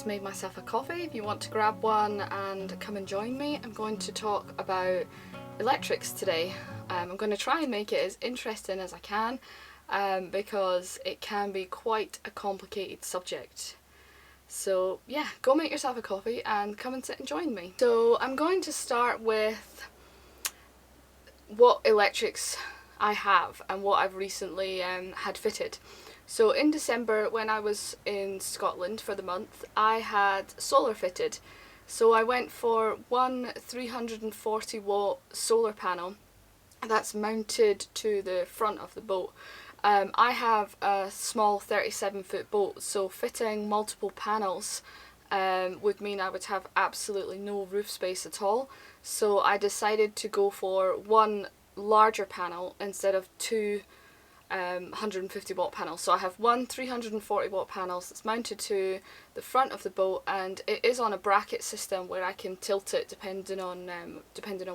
just made myself a coffee. If you want to grab one and come and join me, I'm going to talk about electrics today. I'm going to try and make it as interesting as I can because it can be quite a complicated subject. So yeah, go make yourself a coffee and come and sit and join me. So I'm going to start with what electrics I have and what I've recently had fitted. So in December, when I was in Scotland for the month, I had solar fitted. So I went for one 340 watt solar panel that's mounted to the front of the boat. I have a small 37-foot boat, so fitting multiple panels would mean I would have absolutely no roof space at all. So I decided to go for one larger panel instead of two 150 watt panels. So I have one 340 watt panel that's mounted to the front of the boat, and it is on a bracket system where I can tilt it depending on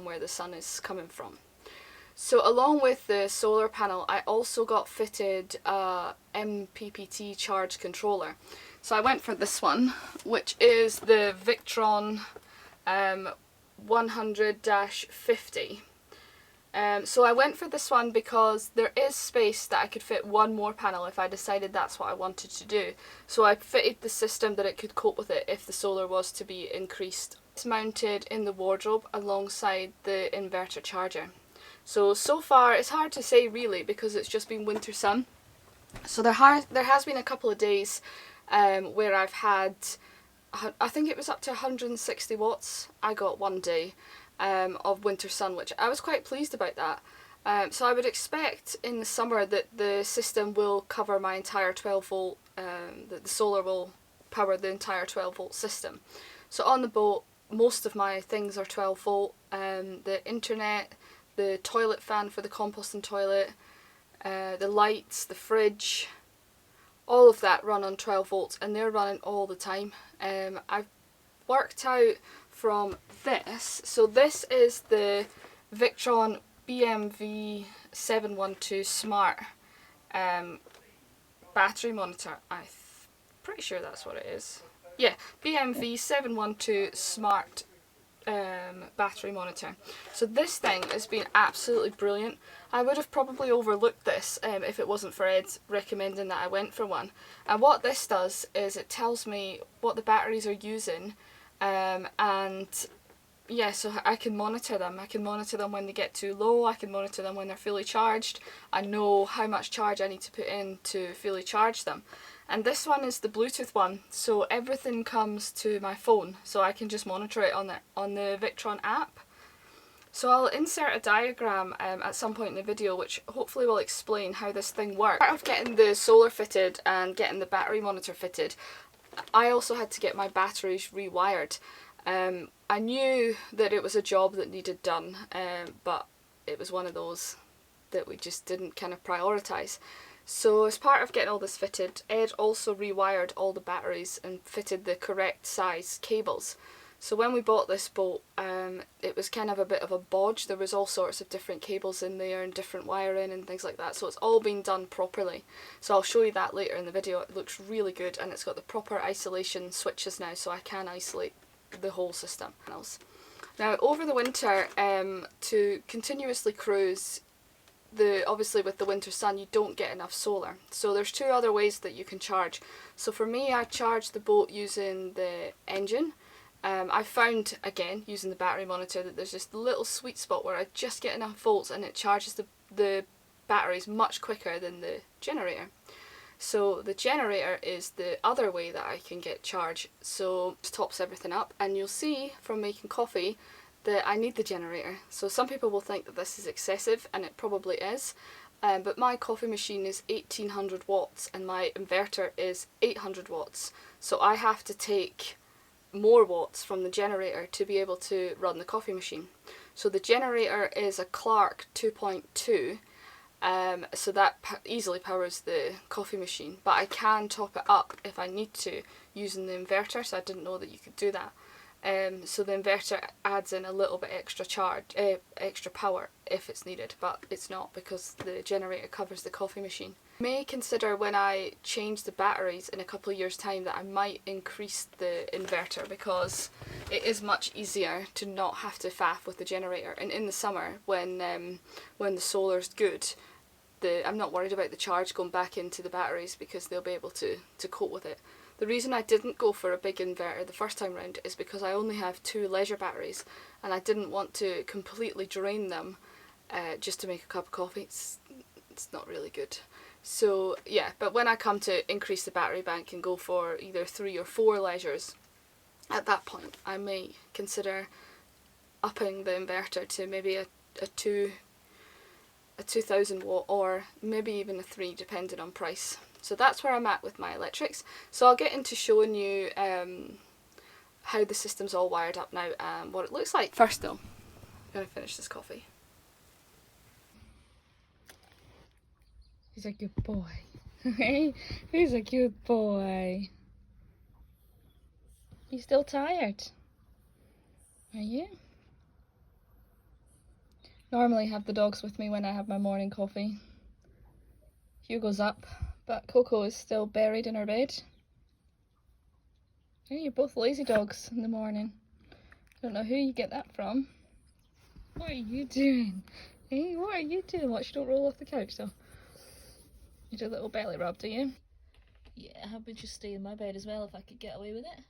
where the sun is coming from. So along with the solar panel, I also got fitted a MPPT charge controller. So I went for this one, which is the Victron 100-50. So I went for this one because there is space that I could fit one more panel if I decided that's what I wanted to do. So I fitted the system that it could cope with it if the solar was to be increased. It's mounted in the wardrobe alongside the inverter charger. So far it's hard to say really because it's just been winter sun. So there has been a couple of days where I've had, I think it was up to 160 watts I got one day. Of winter sun, which I was quite pleased about that. So I would expect in the summer that the system will cover my entire 12 volt, that the solar will power the entire 12 volt system. So on the boat, most of my things are 12 volt, the internet, the toilet fan for the composting toilet, the lights, the fridge, all of that run on 12 volts and they're running all the time. I've worked out from this, so this is the Victron BMV 712 Smart battery monitor. I'm pretty sure that's what it is. Yeah, BMV 712 Smart battery monitor. So this thing has been absolutely brilliant. I would have probably overlooked this if it wasn't for Ed recommending that I went for one. And what this does is it tells me what the batteries are using. And yeah, so I can monitor them. I can monitor them when they get too low, I can monitor them when they're fully charged. I know how much charge I need to put in to fully charge them. And this one is the Bluetooth one, so everything comes to my phone, so I can just monitor it on the Victron app. So I'll insert a diagram at some point in the video which hopefully will explain how this thing works. Part of getting the solar fitted and getting the battery monitor fitted, I also had to get my batteries rewired. I knew that it was a job that needed done, but it was one of those that we just didn't kind of prioritise. So as part of getting all this fitted, Ed also rewired all the batteries and fitted the correct size cables. So when we bought this boat, it was kind of a bit of a bodge. There was all sorts of different cables in there and different wiring and things like that, so it's all been done properly. So I'll show you that later in the video. It looks really good and it's got the proper isolation switches now, so I can isolate the whole system. Now over the winter, to continuously cruise, obviously with the winter sun you don't get enough solar. So there's two other ways that you can charge. So for me, I charge the boat using the engine. I found, again, using the battery monitor, that there's this little sweet spot where I just get enough volts and it charges the batteries much quicker than the generator. So the generator is the other way that I can get charge. So it tops everything up, and you'll see from making coffee that I need the generator. So some people will think that this is excessive, and it probably is. But my coffee machine is 1800 watts and my inverter is 800 watts. So I have to take more watts from the generator to be able to run the coffee machine. So the generator is a Clark 2.2, so that easily powers the coffee machine, but I can top it up if I need to using the inverter, so I didn't know that you could do that. so the inverter adds in a little bit extra power if it's needed, but it's not because the generator covers the coffee machine. May consider when I change the batteries in a couple of years' time that I might increase the inverter, because it is much easier to not have to faff with the generator. And in the summer, when the solar's good, I'm not worried about the charge going back into the batteries, because they'll be able to cope with it. The reason I didn't go for a big inverter the first time round is because I only have 2 leisure batteries, and I didn't want to completely drain them just to make a cup of coffee. It's not really good. So yeah, but when I come to increase the battery bank and go for either 3 or 4 leisures, at that point I may consider upping the inverter to maybe a 2000 watt, or maybe even a 3, depending on price. So that's where I'm at with my electrics. So I'll get into showing you how the system's all wired up now and what it looks like. First though, I'm going to finish this coffee. He's a good boy. He's a good boy. You still tired? Are you? Normally have the dogs with me when I have my morning coffee. Hugo's up, but Coco is still buried in her bed. Hey, you're both lazy dogs in the morning. Don't know who you get that from. What are you doing? Hey, what are you doing? Watch, you don't roll off the couch though. You do a little belly rub, do you? Yeah, I would just stay in my bed as well if I could get away with it.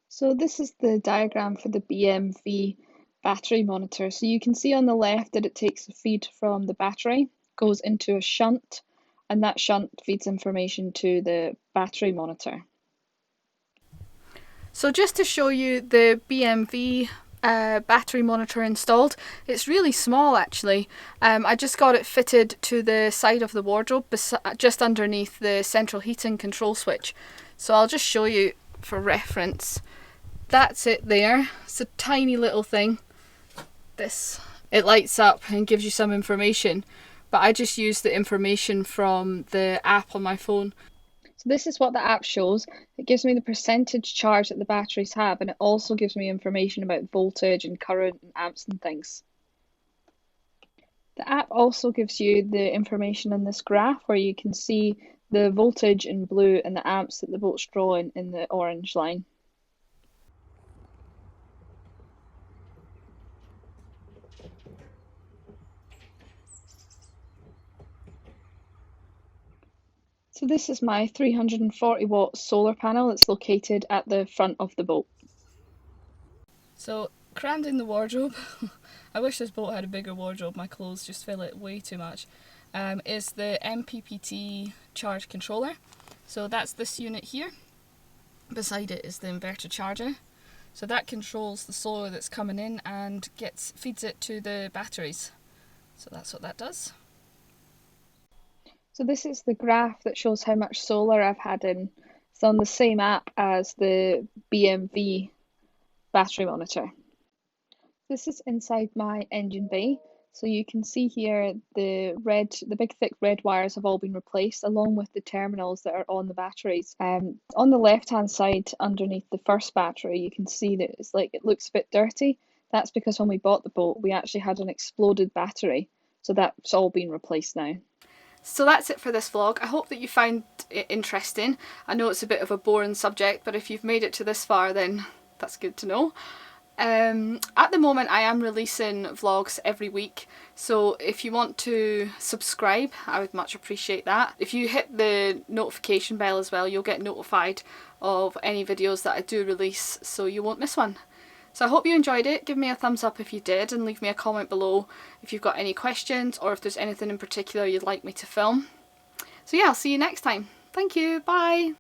So this is the diagram for the BMV battery monitor. So you can see on the left that it takes a feed from the battery, goes into a shunt, and that shunt feeds information to the battery monitor. So just to show you the BMV battery monitor installed, it's really small actually. I just got it fitted to the side of the wardrobe, just underneath the central heating control switch. So I'll just show you for reference. That's it there. It's a tiny little thing. It lights up and gives you some information, but I just use the information from the app on my phone. So this is what the app shows. It gives me the percentage charge that the batteries have, and it also gives me information about voltage and current and amps and things. The app also gives you the information in this graph where you can see the voltage in blue and the amps that the boat's drawing in the orange line. So this is my 340 watt solar panel that's located at the front of the boat. So crammed in the wardrobe, I wish this boat had a bigger wardrobe, my clothes just fill it way too much, is the MPPT charge controller. So that's this unit here. Beside it is the inverter charger. So that controls the solar that's coming in and feeds it to the batteries. So that's what that does. So this is the graph that shows how much solar I've had in. It's on the same app as the BMV battery monitor. This is inside my engine bay. So you can see here the big thick red wires have all been replaced, along with the terminals that are on the batteries. On the left hand side underneath the first battery, you can see that it looks a bit dirty. That's because when we bought the boat we actually had an exploded battery. So that's all been replaced now. So that's it for this vlog. I hope that you found it interesting. I know it's a bit of a boring subject, but if you've made it to this far, then that's good to know. At the moment I am releasing vlogs every week, so if you want to subscribe, I would much appreciate that. If you hit the notification bell as well, you'll get notified of any videos that I do release, so you won't miss one. So I hope you enjoyed it. Give me a thumbs up if you did, and leave me a comment below if you've got any questions or if there's anything in particular you'd like me to film. So yeah, I'll see you next time. Thank you, bye!